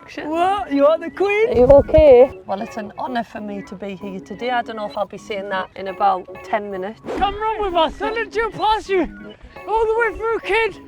introduction. What? You are the queen? Are you okay? Well, it's an honour for me to be here today. I don't know if I'll be saying that in about 10 minutes. Come run with us. I'll let you pass you all the way through, kid.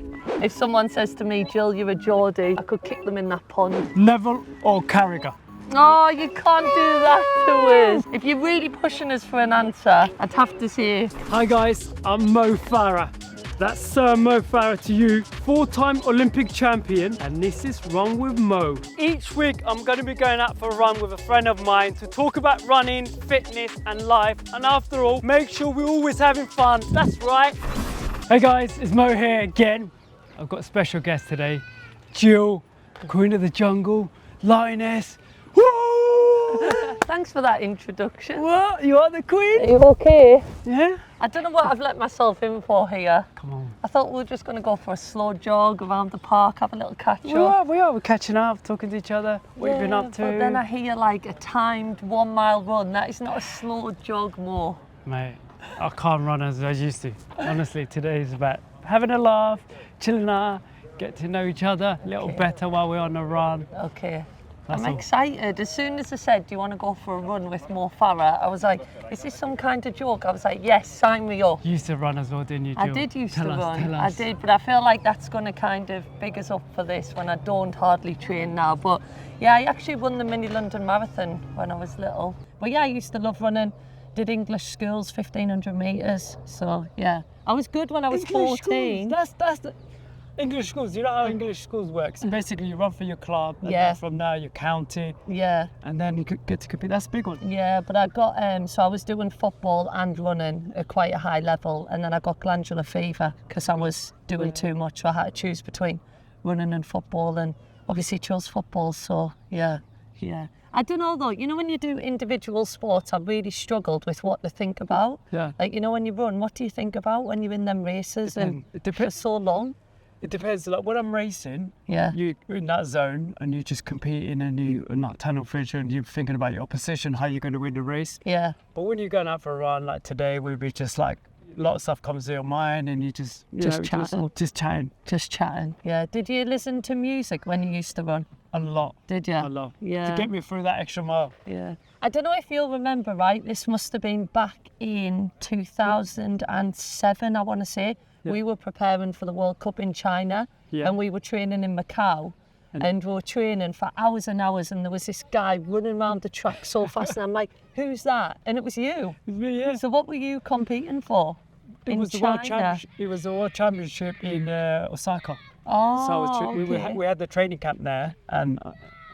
If someone says to me, Jill, you're a Geordie, I could kick them in that pond. Neville or Carragher? Oh, you can't do that to us. If you're really pushing us for an answer, I'd have to say... Hi guys, I'm Mo Farah. That's Sir Mo Farah to you, 4-time Olympic champion, and this is Run with Mo. Each week I'm going to be going out for a run with a friend of mine to talk about running, fitness and life, and after all, make sure we're always having fun, that's right. Hey guys, it's Mo here again. I've got a special guest today, Jill, Queen of the Jungle, Lioness. Woo! Thanks for that introduction. What? You are the queen? Are you okay? Yeah? I don't know what I've let myself in for here. Come on. I thought we were just going to go for a slow jog around the park, have a little catch up. We're catching up, talking to each other. What have you been up to? But then I hear like a timed 1 mile run. That is not a slow jog more. Mate, I can't run as I used to. Honestly, today is about having a laugh, chilling out, get to know each other a little better while we're on the run. Okay. That's I'm all. excited. As soon as I said, do you want to go for a run with Mo Farah? I was like, is this some kind of joke? I was like, yes, sign me up. You used to run as well, didn't you, Jill? I did used to Tell run. us. I did, but I feel like that's going to kind of big us up for this when I don't hardly train now. But yeah, I actually won the mini London Marathon when I was little. But yeah, I used to love running. Did English schools, 1500 metres. So yeah, I was good when I was 14. Schools. That's the English schools. You know how English schools works. Basically, you run for your club, and Yeah. then from there you county, Yeah. and then you could get to compete. That's a big one. Yeah, but I got, so I was doing football and running at quite a high level, and then I got glandular fever because I was doing too much, so I had to choose between running and football, and obviously chose football, so yeah. I don't know though, you know when you do individual sports, I really struggled with what to think about. Yeah. Like, you know when you run, what do you think about when you're in them races and for so long? It depends. Like when I'm racing, Yeah. you're in that zone and you're just competing and you're not tunnel vision and you're thinking about your opposition, how you're going to win the race. Yeah. But when you're going out for a run, like today, we'll be just like a lot of stuff comes to your mind and you just chatting. Just chatting. Just chatting. Yeah. Did you listen to music when you used to run? A lot. Did you? A lot. Yeah. To get me through that extra mile. Yeah. I don't know if you'll remember, right? This must have been back in 2007, I want to say. Yeah. We were preparing for the World Cup in China, Yeah. and we were training in Macau. And we were training for hours and hours, and there was this guy running around the track so fast, and I'm like, who's that? And it was you. It was me, yeah. So what were you competing for It in was the China? World Championship. It was the World Championship in Osaka. Oh, So I was okay. we had the training camp there, and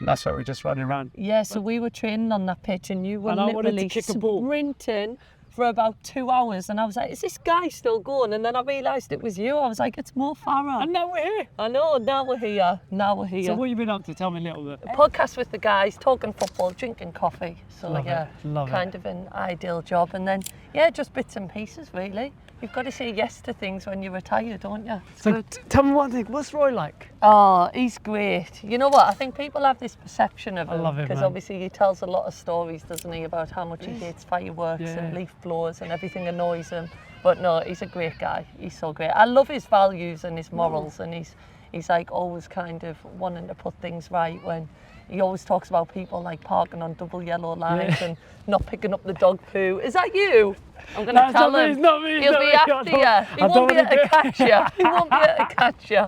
that's why we're just running around. Yeah, so we were training on that pitch, and you were And I wanted to literally kick a ball. sprinting for about 2 hours, and I was like, is this guy still going? And then I realised it was you. I was like, it's Mo Farah. And now we're here. I know, now we're here. So what have you been up to? Tell me a little bit. A podcast with the guys, talking football, drinking coffee. So Love yeah, it, love kind of an ideal job. And then, yeah, just bits and pieces, really. You've got to say yes to things when you retire, don't you? It's So good. tell me one thing. What's Roy like? Oh, he's great. You know what? I think people have this perception of I him love him, because man. obviously he tells a lot of stories, doesn't he, about how much he hates fireworks Yeah. and leaf blowers and everything annoys him. But no, he's a great guy. He's so great. I love his values and his morals, and he's like always kind of wanting to put things right when he always talks about people like parking on double yellow lines and not picking up the dog poo. Is that you? I'm going to tell him. It's not me. He'll be after you. He won't be able to catch you. He won't be able to catch you.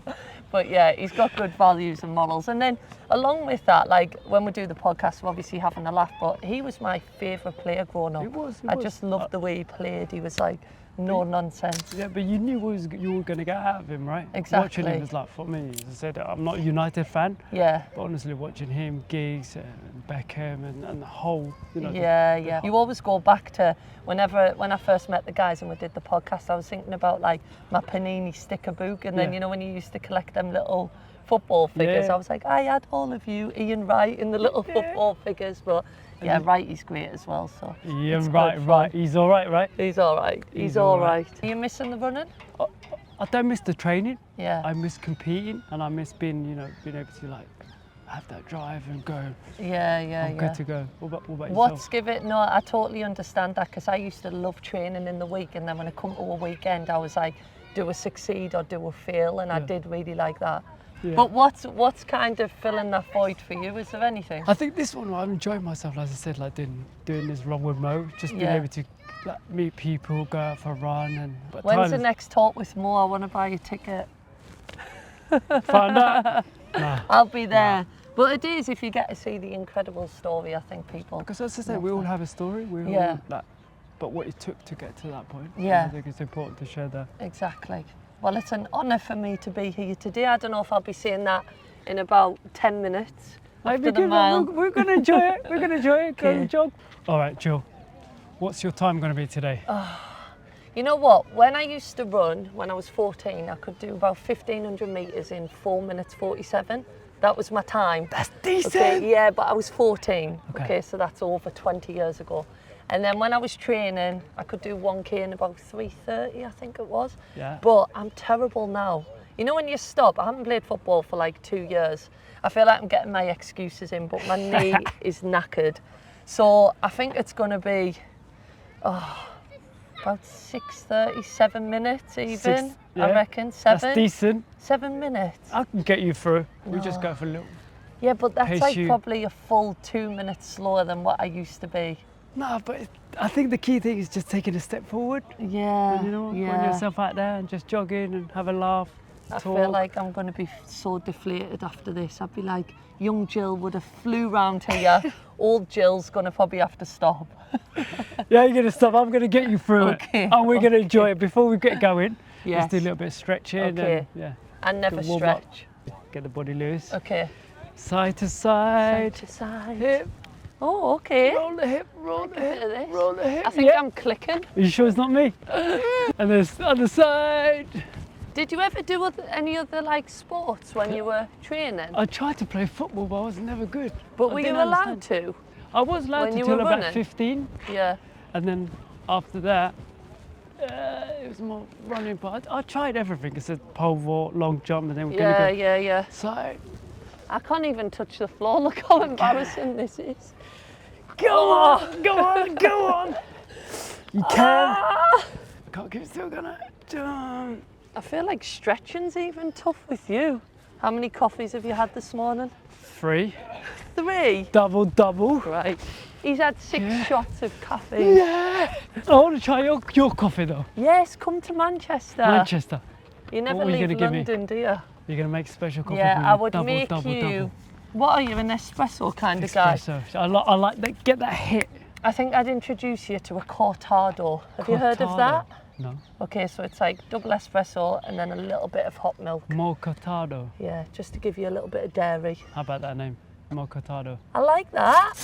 But yeah, he's got good values and morals. And then along with that, like when we do the podcast, we're obviously having a laugh, but he was my favourite player growing up. He was. I just loved the way he played. He was like, no nonsense. Yeah, but you knew you were going to get out of him, right? Exactly. Watching him was like, for me, as I said, I'm not a United fan, Yeah. but honestly, watching him, Giggs, and Beckham, and the whole, you know. Yeah. You always go back to when I first met the guys and we did the podcast, I was thinking about like my Panini sticker book, and then Yeah. you know when you used to collect them little football figures, Yeah. I was like, I had all of you, Ian Wright, in the little football figures, but yeah, Wright is great as well. So Yeah, it's right. good fun. He's all right, right? He's all right. He's all right. Are you missing the running? I don't miss the training. Yeah. I miss competing, and I miss being able to like have that drive and go. Yeah. I'm good to go. What about yourself? What's give it? No, I totally understand that because I used to love training in the week, and then when I come to a weekend, I was like, do I succeed or do I fail? And I did really like that. Yeah. But what's kind of filling that void for you? Is there anything? I think this one, I'm enjoying myself, as I said, like doing this run with Mo, just being able to like, meet people, go out for a run. And when's the next talk with Mo? I want to buy a ticket. Find out. Nah. I'll be there. But it is, if you get to see the incredible story, I think people... Because as I said, we all have a story. We all, like, but what it took to get to that point. Yeah. I think it's important to share that. Exactly. Well, it's an honour for me to be here today. I don't know if I'll be saying that in about 10 minutes. After the mile. We're going to enjoy it. We're going to enjoy it. Go and jog. All right, Jill. What's your time going to be today? You know what? When I used to run, when I was 14, I could do about 1,500 metres in 4 minutes 47. That was my time. That's decent. Okay, yeah, but I was 14. Okay, so that's over 20 years ago. And then when I was training, I could do 1K in about 3:30, I think it was. Yeah. But I'm terrible now. You know when you stop, I haven't played football for like 2 years. I feel like I'm getting my excuses in, but my knee is knackered. So I think it's going to be about 6:30, 7 minutes even, I reckon. 7. That's decent. 7 minutes. I can get you through. We just go for a little. Yeah, but that's pace like you. probably a full 2 minutes slower than what I used to be. No, but I think the key thing is just taking a step forward. Yeah, And, you know, putting yourself out there and just jogging and have a laugh. I feel like I'm going to be so deflated after this. I'd be like, young Jill would have flew round here. Old Jill's going to probably have to stop. Yeah, you're going to stop. I'm going to get you through it. And we're going to enjoy it. Before we get going, let's do a little bit of stretching. And, And never warm up. stretch. Get the body loose. Okay. Side to side. Side to side. Hip. Oh, okay. Roll the hip, roll the Bit of hip, this. roll the hip. I think I'm clicking. Are you sure it's not me? And there's the other side. Did you ever do any other like sports when you were training? I tried to play football, but I was never good. But I were you didn't allowed understand. to? I was allowed when to you till were about running? 15, Yeah. and then after that, it was more running. But I tried everything. I said pole vault, long jump, and then we're gonna go Yeah. side. I can't even touch the floor. Look how embarrassing this is. Go on, go on, go on. You can. Can't keep still gonna jump. I feel like stretching's even tough with you. How many coffees have you had this morning? 3. 3? Double. Right. He's had 6 shots of caffeine. Yeah. I want to try your coffee though. Yes, come to Manchester. Manchester. You never What are you leave gonna give me? London, do you? You're gonna make special coffee. Yeah, for me. I would double, make double, you. double. What are you, an espresso kind of guy? Espresso. I like that. Get that hit. I think I'd introduce you to a cortado. Have you heard of that? No. Okay, so it's like double espresso and then a little bit of hot milk. Moccatado. Yeah, just to give you a little bit of dairy. How about that name? Moccatado. I like that.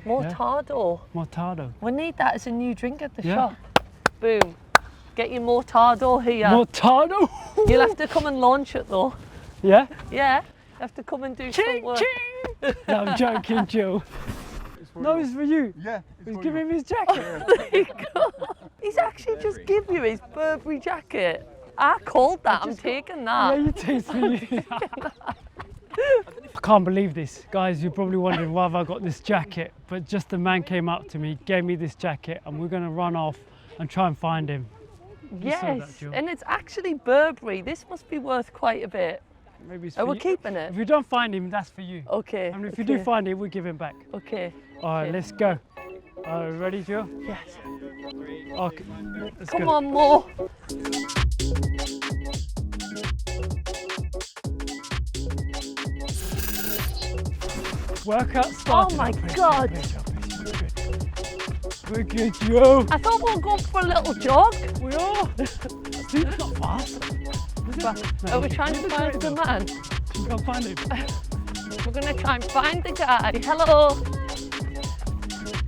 Mortado. Mortado. We need that as a new drink at the Yeah. shop. Boom. Get your Mortado here. Mortado. You'll have to come and launch it though. Yeah. Yeah. You have to come and do some work. Ching. No, I'm joking, Jill. No, it's for you. Yeah. He's giving me his jacket. There you go. He's actually just give you his Burberry jacket. I called that. I'm taking Yeah, that. you taste me. I can't believe this. Guys, you're probably wondering why have I got this jacket, but just a man came up to me, gave me this jacket, and we're gonna run off and try and find him. You saw that, Yes, Jill. and it's actually Burberry. This must be worth quite a bit. Maybe it's Oh, for we're you. keeping it. If you don't find him, that's for you. Okay. And if you do find him, we'll give him back. Okay. All right, Okay. let's go. Ready, Jill? Yes. Okay, let's Come go. on, Mo. Workout started. Oh my Push, God. push, push, push. We're good, Joe. I thought we'll go for a little jog. We are. See, it's not fast. Are we trying to find the man? You can't find him. We're going to try and find the guy. Hello.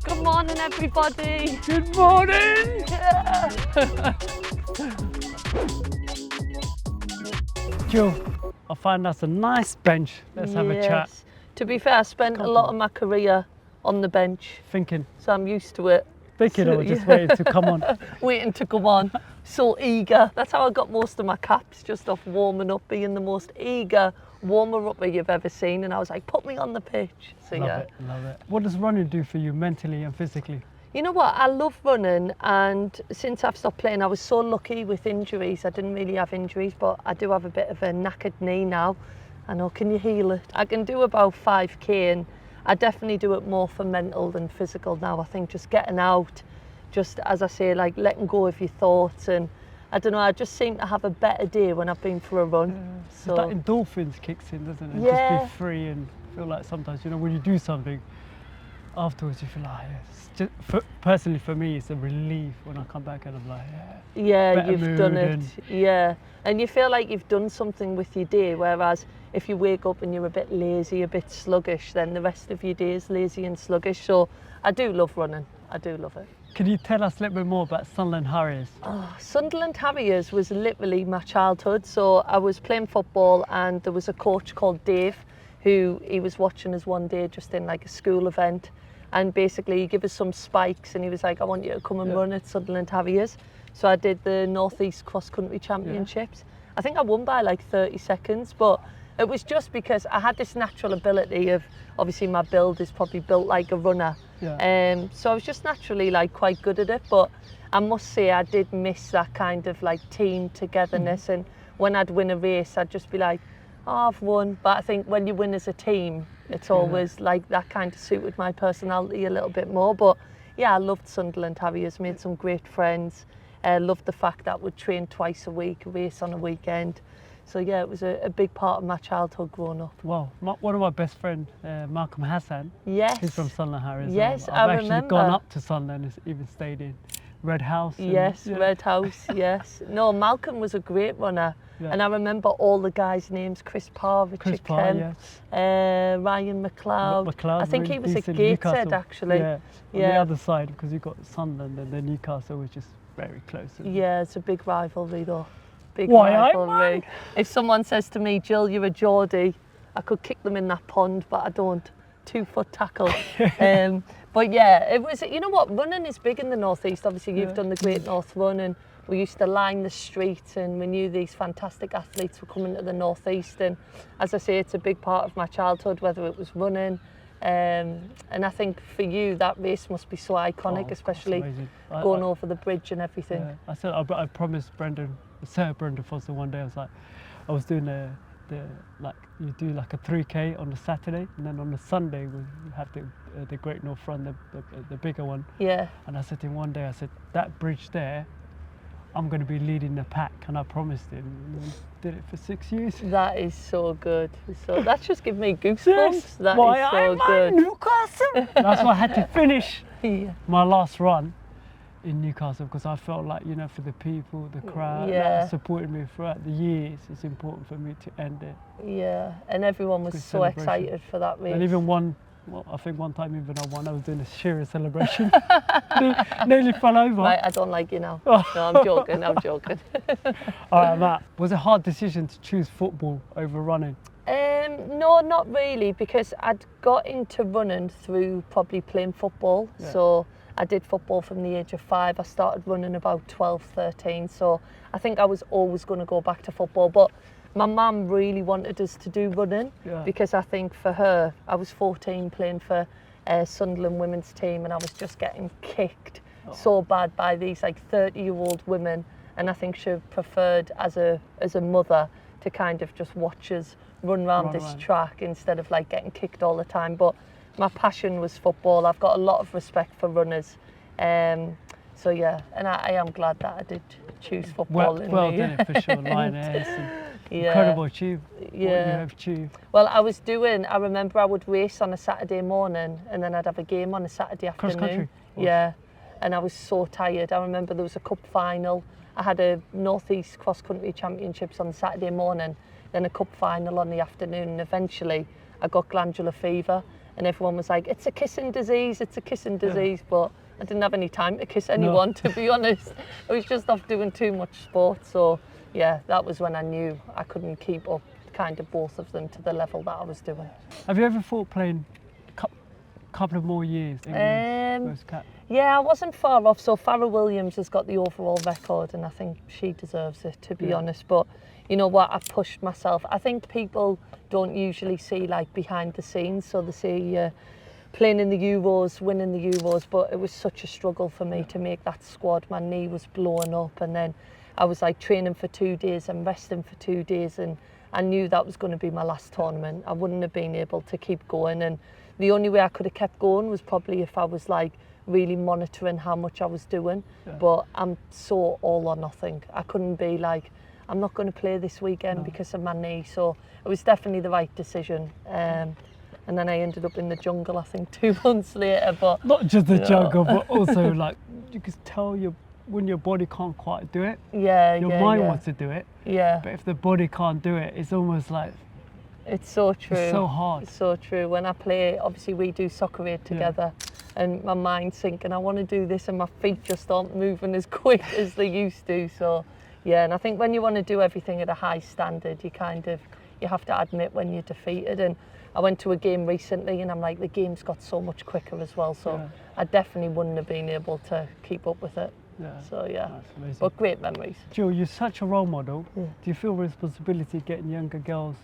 Good morning, everybody. Good morning. Yeah. Jill, I find us a nice bench. Let's have a chat. Yes. To be fair, I spent a lot of my career on the bench, Thinking so I'm used to it. or just waiting to come on. Waiting to come on. So eager. That's how I got most of my caps, just off warming up, being the most eager warmer-upper you've ever seen. And I was like, put me on the pitch. So Love it. What does running do for you mentally and physically? You know what, I love running, and since I've stopped playing, I was so lucky with injuries. I didn't really have injuries, but I do have a bit of a knackered knee now. I know, can you heal it? I can do about 5k, and I definitely do it more for mental than physical now. I think just getting out, just as I say, like letting go of your thoughts, and I don't know, I just seem to have a better day when I've been for a run. So that endorphins kicks in, doesn't it? Yeah. Just be free and feel like sometimes, you know, when you do something, afterwards you feel like, it's just, personally for me, it's a relief when I come back and I'm like, yeah, you've done it. Yeah, and you feel like you've done something with your day, whereas if you wake up and you're a bit lazy, a bit sluggish, then the rest of your day is lazy and sluggish. So I do love running. I do love it. Can you tell us a little bit more about Sunderland Harriers? Oh, Sunderland Harriers was literally my childhood. So I was playing football, and there was a coach called Dave who he was watching us one day just in like a school event, and basically he gave us some spikes and he was like, I want you to come and run at Sunderland Harriers. So I did the North East Cross Country Championships. I think I won by like 30 seconds, but it was just because I had this natural ability of, obviously my build is probably built like a runner. So I was just naturally like quite good at it, but I must say I did miss that kind of like team togetherness. And when I'd win a race, I'd just be like, oh, I've won. But I think when you win as a team, it's always like that kind of suited my personality a little bit more. But yeah, I loved Sunderland Harriers, made some great friends. Loved the fact that we'd train twice a week, race on a weekend. So yeah, it was a big part of my childhood growing up. Well, one of my best friends, Malcolm Hassan, yes, he's from Sunderland Harriers. Yes, I've I actually remember. gone up to Sunderland and even stayed in Red House. Yes, Red House, yes. No, Malcolm was a great runner. And I remember all the guys' names: Chris Parr, Richard Kemp, Ryan McLeod. I think he was at Gateshead actually. On the other side, because you've got Sunderland and then Newcastle, which is very close. Yeah, it's a big rivalry though. Big Why, rivalry. If someone says to me, Jill, you're a Geordie, I could kick them in that pond, but I don't. 2-foot tackle. But yeah, it was, you know what, running is big in the North East. Obviously you've done the Great North Run, and we used to line the streets, and we knew these fantastic athletes were coming to the North East. And as I say, it's a big part of my childhood, whether it was running. And I think for you, that race must be so iconic, especially going over the bridge and everything. Yeah. I promised Sir Brendan Foster one day, I was doing you do like a 3K on the Saturday, and then on the Sunday we have the Great North Run, the bigger one. Yeah. And I said to him one day, I said, that bridge there, I'm going to be leading the pack, and I promised him. And we did it for 6 years. That is so good. So that's just given me goosebumps. Yes. That is so good. Newcastle. That's why I had to finish my last run in Newcastle, because I felt like, you know, for the people, the crowd that supported me throughout the years, it's important for me to end it. Yeah, and everyone was so excited for that race. And even I think one time even I won, I was doing a Shearer celebration. Nearly fell over. Right, I don't like you now. No, I'm joking, I'm joking. All right, Matt, was it a hard decision to choose football over running? No, not really, because I'd got into running through probably playing football. So I did football from the age of 5. I started running about 12, 13. So I think I was always going to go back to football. But my mum really wanted us to do running because I think for her, I was 14 playing for Sunderland women's team, and I was just getting kicked so bad by these like 30-year-old women. And I think she preferred as a mother to kind of just watch us run around this track instead of like getting kicked all the time. But my passion was football. I've got a lot of respect for runners. So yeah, and I am glad that I did choose football. Well done it for sure, Lioness. Incredible achievement. What you have achieved. Well, I remember I would race on a Saturday morning, and then I'd have a game on a Saturday afternoon. Cross country? Yeah, and I was so tired. I remember there was a cup final. I had a North East Cross Country Championships on the Saturday morning, then a cup final on the afternoon, and eventually I got glandular fever, and everyone was like, it's a kissing disease, but I didn't have any time to kiss anyone, to be honest. I was just off doing too much sport. So yeah, that was when I knew I couldn't keep up kind of both of them to the level that I was doing. Have you ever thought playing a couple of more years? Yeah, I wasn't far off. So Farah Williams has got the overall record, and I think she deserves it, to be honest. But you know what, I pushed myself. I think people don't usually see like behind the scenes, so they see playing in the Euros, winning the Euros, but it was such a struggle for me to make that squad. My knee was blowing up, and then I was like training for 2 days and resting for 2 days, and I knew that was going to be my last tournament. I wouldn't have been able to keep going, and the only way I could have kept going was probably if I was like really monitoring how much I was doing. But I'm so all or nothing. I couldn't be like, I'm not going to play this weekend because of my knee. So it was definitely the right decision. And then I ended up in the jungle, I think 2 months later. But not just the jungle, but also like you could tell when your body can't quite do it. Your mind wants to do it. But if the body can't do it, it's almost like. It's so true. It's so hard. It's so true. When I play, obviously we do soccer aid together, and my mind's thinking, I want to do this, and my feet just aren't moving as quick as they used to. So, yeah, and I think when you want to do everything at a high standard, you have to admit when you're defeated. And I went to a game recently, and I'm like, the game's got so much quicker as well. So I definitely wouldn't have been able to keep up with it. So yeah, but great memories. Jill, you're such a role model. Do you feel responsibility getting younger girls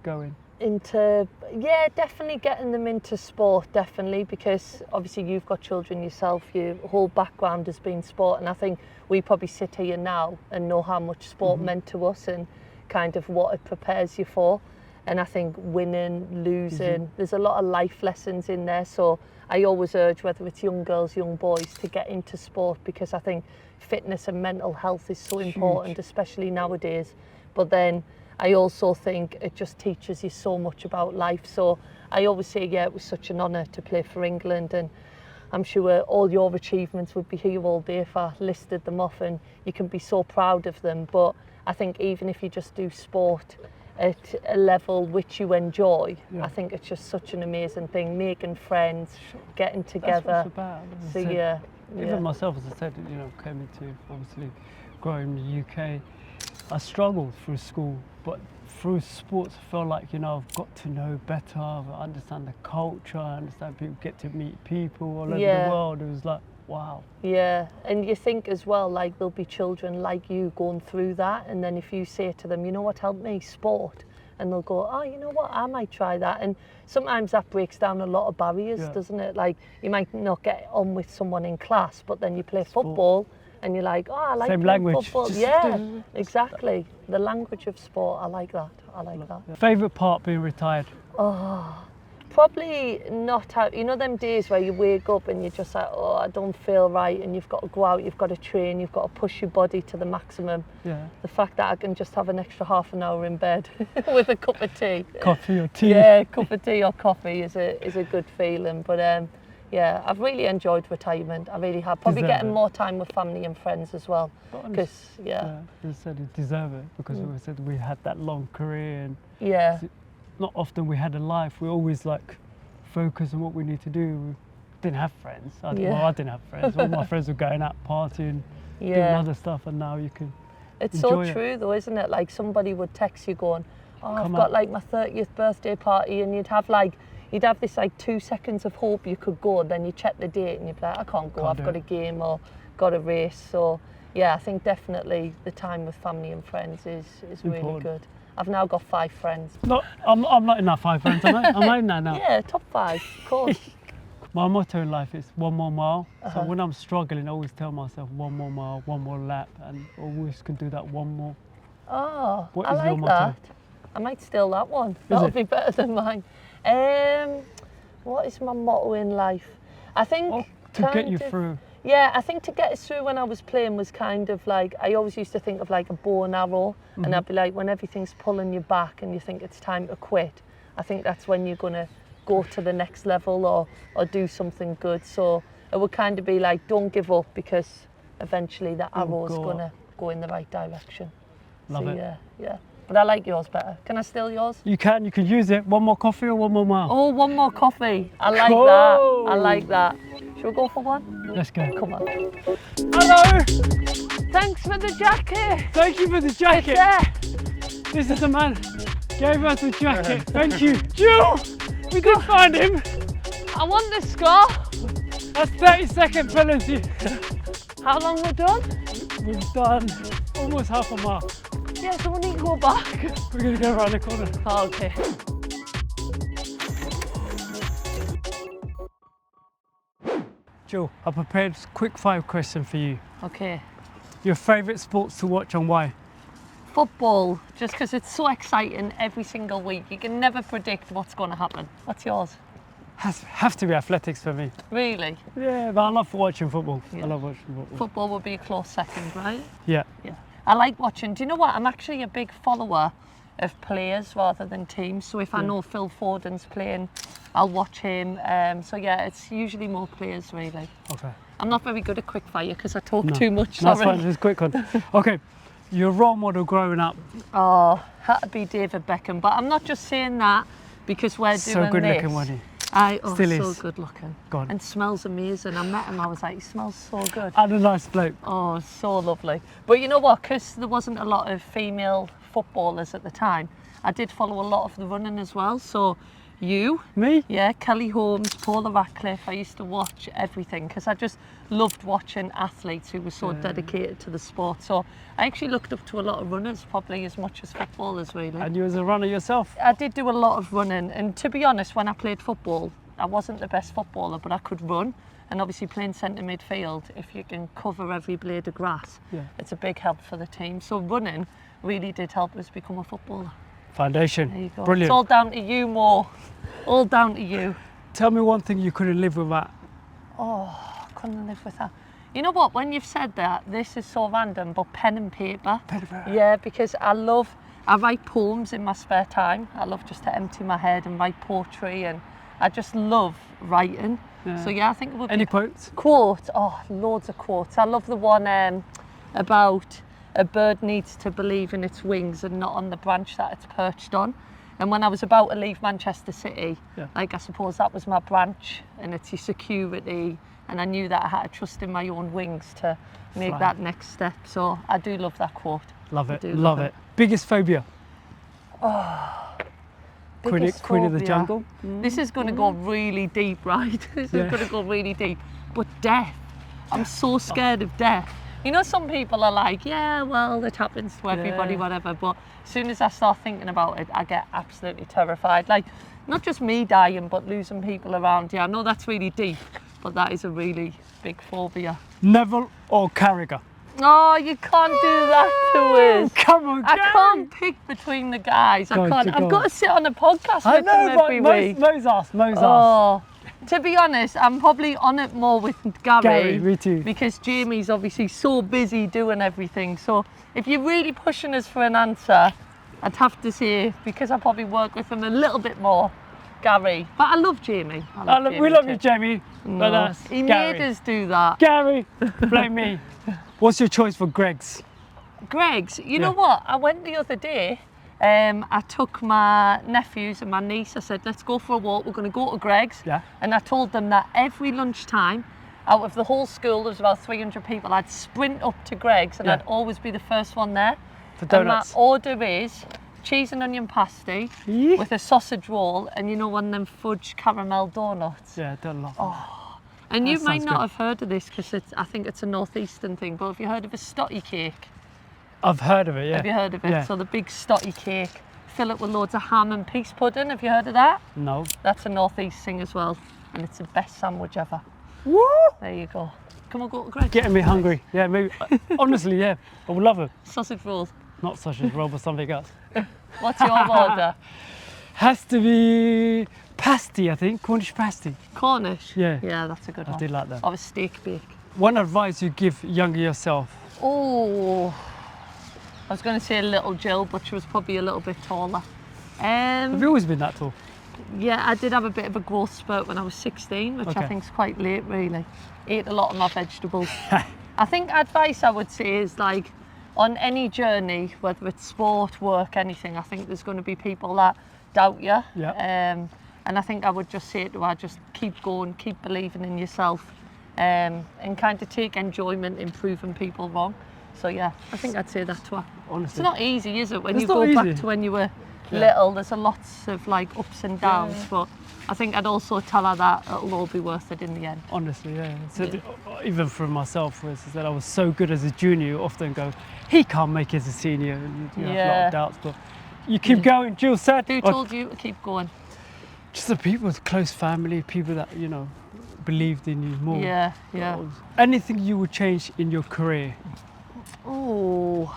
going? Definitely getting them into sport, definitely, because obviously you've got children yourself, your whole background has been sport, and I think we probably sit here now and know how much sport meant to us and kind of what it prepares you for. And I think winning, losing, there's a lot of life lessons in there. So I always urge, whether it's young girls, young boys, to get into sport, because I think fitness and mental health is so important, especially nowadays. But then I also think it just teaches you so much about life. So I always say, it was such an honour to play for England, and I'm sure all your achievements would be here all day if I listed them off, and you can be so proud of them. But I think even if you just do sport at a level which you enjoy, I think it's just such an amazing thing, making friends, getting together. That's what it's about. Even myself, as I said, came into obviously growing in the UK. I struggled through school, but through sports I feel like, I've got to know better, I understand the culture, I understand people, get to meet people all over the world. It was like, wow. Yeah, and you think as well, like there'll be children like you going through that, and then if you say to them, you know what helped me? Sport. And they'll go, oh, you know what, I might try that. And sometimes that breaks down a lot of barriers, doesn't it? Like you might not get on with someone in class, but then you play football, and you're like, oh, I like same language. Football. Yeah, exactly. The language of sport, I like that. Favourite part being retired? Oh, probably not how, them days where you wake up and you're just like, oh, I don't feel right, and you've got to go out, you've got to train, you've got to push your body to the maximum. The fact that I can just have an extra half an hour in bed with a cup of tea. Coffee or tea. Yeah, cup of tea or coffee is a good feeling. But I've really enjoyed retirement. I really have. Probably getting more time with family and friends as well. Because you said you deserve it, because we said we had that long career, and not often we had a life. We always like focus on what we need to do. We didn't have friends. I didn't have friends. All my friends were going out partying, doing other stuff, and now you can. It's so true though, isn't it? Like somebody would text you going, oh, I've got like my 30th birthday party, and you'd have this like 2 seconds of hope you could go, and then you check the date and you'd be like, I can't go, I've got a game or got a race. So I think definitely the time with family and friends is really good. I've now got 5 friends. No, I'm not in that 5 friends, am I? I'm in that now. Yeah, top 5, of course. My motto in life is 1 more mile. So when I'm struggling, I always tell myself 1 more mile, 1 more lap, and always can do that 1 more. Oh, what I is like your motto? that. I might steal that one. That'll be better than mine. What is my motto in life? I think to get you through. Yeah, I think to get us through when I was playing was kind of like, I always used to think of like a bow and arrow, and I'd be like, when everything's pulling you back and you think it's time to quit, I think that's when you're going to go to the next level or do something good. So it would kind of be like, don't give up, because eventually the arrow's going to go in the right direction. Love it. Yeah. But I like yours better. Can I steal yours? You can use it. 1 more coffee or 1 more mile? Oh, 1 more coffee. I like that. I like that. Should we go for one? Let's go. Come on. Hello. Thanks for the jacket. Thank you for the jacket. It's there. This is the man. Gave us the jacket. Thank you. Jill, we did find him. I want the score. That's 30-second penalty. How long we're done? We've done almost half a mile. Yeah, so we need to go back. We're going to go around the corner. Oh, okay. Jill, I prepared a quick fire question for you. Okay. Your favourite sports to watch and why? Football, just because it's so exciting every single week. You can never predict what's going to happen. What's yours? Have to be athletics for me. Really? Yeah, but I love watching football. Yeah. I love watching football. Football would be a close second, right? Yeah. Yeah. I like watching. Do you know what? I'm actually a big follower of players rather than teams. So if I know Phil Foden's playing, I'll watch him. So yeah, it's usually more players really. Okay. I'm not very good at quick fire because I talk too much. That's Sorry. fine, just a quick one. Okay, your role model growing up. Oh, had to be David Beckham. But I'm not just saying that because we're doing So good this. looking, wasn't he? Still Still so is. good looking. God. And smells amazing. I met him, I was like, he smells so good. And a nice bloke. Oh, so lovely. But you know what, because there wasn't a lot of female footballers at the time, I did follow a lot of the running as well. So you, Me? yeah, Kelly Holmes, Paula Radcliffe, I used to watch everything because I just loved watching athletes who were so dedicated to the sport. So I actually looked up to a lot of runners, probably as much as footballers really. And you was a runner yourself? I did do a lot of running, and to be honest, when I played football, I wasn't the best footballer, but I could run. And obviously playing centre midfield, if you can cover every blade of grass, it's a big help for the team. So running really did help us become a footballer. Foundation. There you go. Brilliant. It's all down to you, Mo. All down to you. Tell me one thing you couldn't live without. Oh, couldn't live with that. You know what, when you've said that, this is so random, but pen and paper. Pen and paper. Yeah, because I write poems in my spare time. I love just to empty my head and write poetry, and I just love writing. Yeah. So yeah, I think it would be... Any quotes? Quote, oh, loads of quotes. I love the one about a bird needs to believe in its wings and not on the branch that it's perched on. And when I was about to leave Manchester City, like I suppose that was my branch, and it's your security, and I knew that I had to trust in my own wings to make that next step. So I do love that quote. Love it, Love it. Biggest phobia? Biggest Queen of the phobia. jungle? This is going to go really deep, right? This is going to go really deep. But death. I'm so scared of death. You know, some people are like, yeah, well, it happens to everybody, whatever. But as soon as I start thinking about it, I get absolutely terrified. Like, not just me dying, but losing people around you. I know that's really deep, but that is a really big phobia. Neville or Carragher? Oh, you can't do that to us. Come on, I Gary. can't pick between the guys. I can't. I've got to sit on a podcast with them every week. Mo's asked. Oh, to be honest, I'm probably on it more with Gary, me too. because Jamie's obviously so busy doing everything. So if you're really pushing us for an answer, I'd have to say, because I probably work with him a little bit more, Gary. But I love Jamie. We love you, Jamie. But that's He Gary. made us do that. Gary, blame me. What's your choice for Greg's? Greg's, you know what? I went the other day. I took my nephews and my niece. I said, let's go for a walk. We're going to go to Greg's. Yeah. And I told them that every lunchtime, out of the whole school, there was about 300 people, I'd sprint up to Greg's and I'd always be the first one there. For donuts. And my order is cheese and onion pasty with a sausage roll and you know one of them fudge caramel donuts. Yeah, I don't love that. And you That might sounds not good. have heard of this because I think it's a northeastern thing, but have you heard of a stotty cake? I've heard of it, yeah. Have you heard of it? Yeah. So the big stotty cake, fill it with loads of ham and peas pudding. Have you heard of that? No. That's a northeast thing as well, and it's the best sandwich ever. Woo! There you go. Come on, go to Greg. Getting me hungry. Yeah, maybe. Honestly, yeah, I would love it. Sausage roll. Not sausage roll, but something else. What's your order? Has to be pasty, I think. Cornish pasty. Cornish. Yeah. Yeah, that's a good one. I did like that. Of a steak bake. One advice you give younger yourself? Oh, I was going to say little Jill, but she was probably a little bit taller. Have you always been that tall? Yeah, I did have a bit of a growth spurt when I was 16, which I think is quite late, really. Ate a lot of my vegetables. I think advice I would say is like, on any journey, whether it's sport, work, anything, I think there's going to be people that doubt you. Yeah. And I think I would just say to her, just keep going, keep believing in yourself, and kind of take enjoyment in proving people wrong. So yeah, I think I'd say that to her. Honestly. It's not easy, is it? When It's you not go back easy. to when you were little, there's a lots of like ups and downs, but I think I'd also tell her that it'll all be worth it in the end. Honestly, yeah. So even for myself, where that I was so good as a junior, you often go, he can't make it as a senior, and you have a lot of doubts. But you keep going. Jill said, Who told you to keep going? just the people, close family, people that believed in you more. Yeah, yeah. Anything you would change in your career? Oh,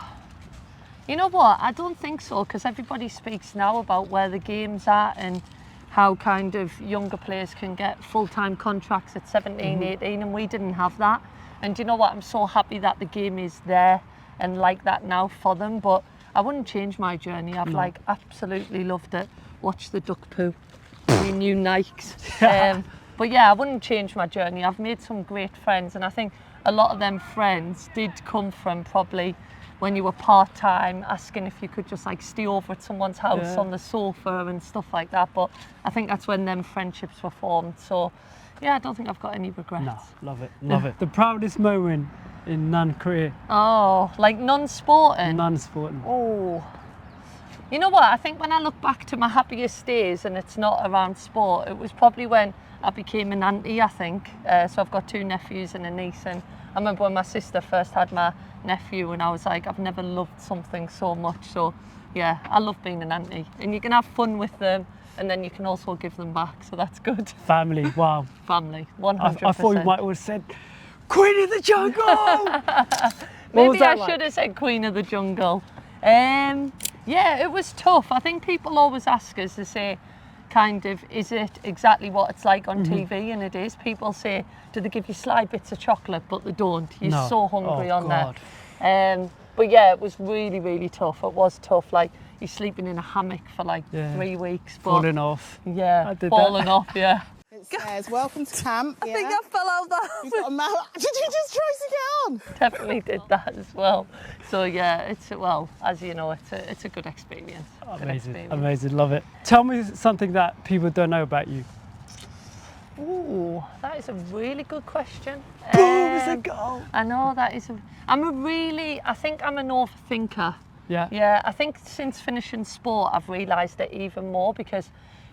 you know what? I don't think so, because everybody speaks now about where the game's at and how kind of younger players can get full-time contracts at 17, 18, and we didn't have that. And you know what? I'm so happy that the game is there and like that now for them, but I wouldn't change my journey. I've like absolutely loved it. Watch the duck poo, my new Nikes. But yeah, I wouldn't change my journey. I've made some great friends, and I think a lot of them friends did come from probably when you were part-time, asking if you could just like stay over at someone's house on the sofa and stuff like that. But I think that's when them friendships were formed. So yeah, I don't think I've got any regrets. No, love it, love it. The proudest moment in non-career? Oh, like non-sporting? Non-sporting. Oh. You know what, I think when I look back to my happiest days and it's not around sport, it was probably when I became an auntie, I think. So I've got 2 nephews and a niece, and I remember when my sister first had my nephew and I was like, I've never loved something so much. So yeah, I love being an auntie, and you can have fun with them and then you can also give them back, so that's good. Family, wow. Family, 100%. I thought you might have said, Queen of the Jungle! Maybe I should have said Queen of the Jungle. Yeah, it was tough. I think people always ask us to say, kind of, is it exactly what it's like on TV? And it is. People say, do they give you sly bits of chocolate? But they don't. You're so hungry on there. But yeah, it was really, really tough. It was tough. Like, you're sleeping in a hammock for like 3 weeks. But falling off. Yeah, falling off, yeah. It says, welcome to camp. I think I fell out that. You've got a mouth. Did you just try to get on? Definitely did that as well. So yeah, it's, well, as you know, it's a good experience. Amazing, amazing, love it. Tell me something that people don't know about you. Ooh, that is a really good question. Boom, it's a goal. I know, that is I think I'm an overthinker. Yeah. Yeah, I think since finishing sport, I've realised it even more, because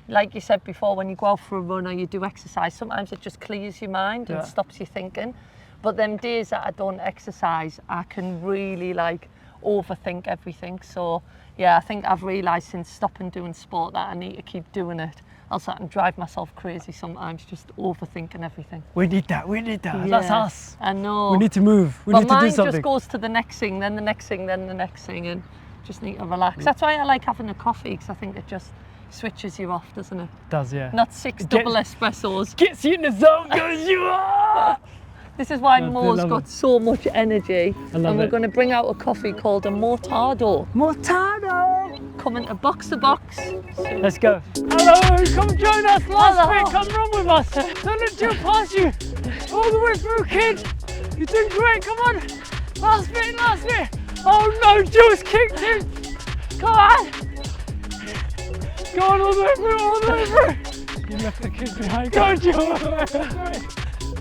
like you said before, when you go out for a run or you do exercise, sometimes it just clears your mind and stops you thinking. But them days that I don't exercise, I can really like overthink everything. So yeah, I think I've realised since stopping doing sport that I need to keep doing it. Else I can drive myself crazy sometimes, just overthinking everything. We need that, we need that. Yeah, that's us. I know. We need to move, we need to do something. Mine just goes to the next thing, then the next thing, then the next thing, and just need to relax. That's why I like having a coffee, because I think it just switches you off, doesn't it? Does, yeah. Not 6 double espressos. Gets you in the zone, goes you are! This is why Mo's got so much energy. And we're going to bring out a coffee called a Mortado. Mortado! Coming to box to box. Let's go. Hello, come join us. Last bit, come run with us. Don't let Joe pass you. All the way through, kid. You're doing great, come on. Last bit, last bit. Oh no, Joe's kicked him. Come on. Go on all the way through, all the way through. You left the kid behind. Go, Joe.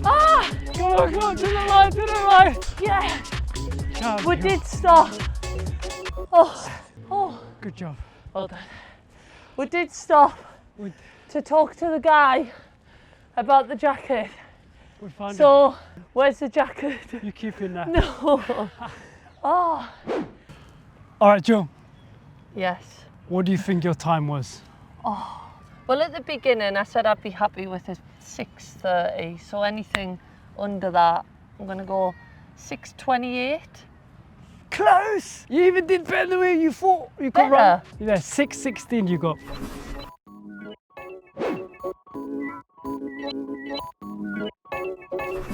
Ah! Come on, to the line, to the line. Yeah. Job, We did stop. Oh. Good job. Well done. We did stop to talk to the guy about the jacket. We found it. Where's the jacket? You keep it now. No. Oh. All right, Joe. Yes. What do you think your time was? Oh, well, at the beginning, I said I'd be happy with a 6:30. So anything under that, I'm going to go 6:28. Close! You even did better than way you thought you could run. Yeah, 6:16 you got.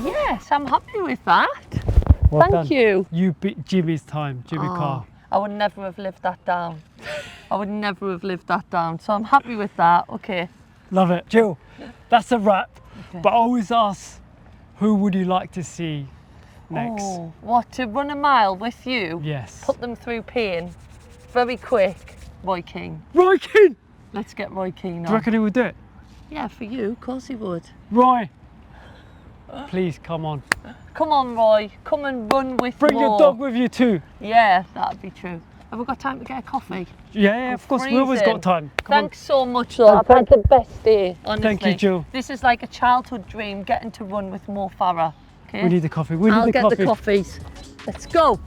Yes, I'm happy with that. Well Thank you. You beat Jimmy's time, Jimmy Carr. I would never have lived that down. I would never have lived that down. So I'm happy with that. Okay. Love it. Jill, that's a wrap. Okay. But I always ask, who would you like to see next? Oh, what, to run a mile with you? Yes. Put them through pain. Very quick. Roy Keane. Roy Keane! Let's get Roy Keane on. Do you reckon he would do it? Yeah, for you, of course he would. Roy, please come on. Come on, Roy. Come and run with Bring Mo. your dog with you too. Yeah, that'd be true. Have we got time to get a coffee? Yeah, of course. We always got time. Thanks so much, though. I've had the best day, honestly. Thank you, Jill. This is like a childhood dream, getting to run with Mo Farah. Okay? We need the coffee. We need the coffee. I'll get the coffees. Let's go.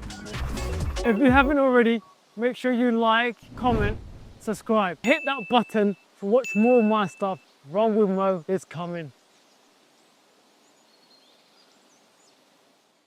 If you haven't already, make sure you like, comment, subscribe. Hit that button to watch more of my stuff. Run with Mo is coming.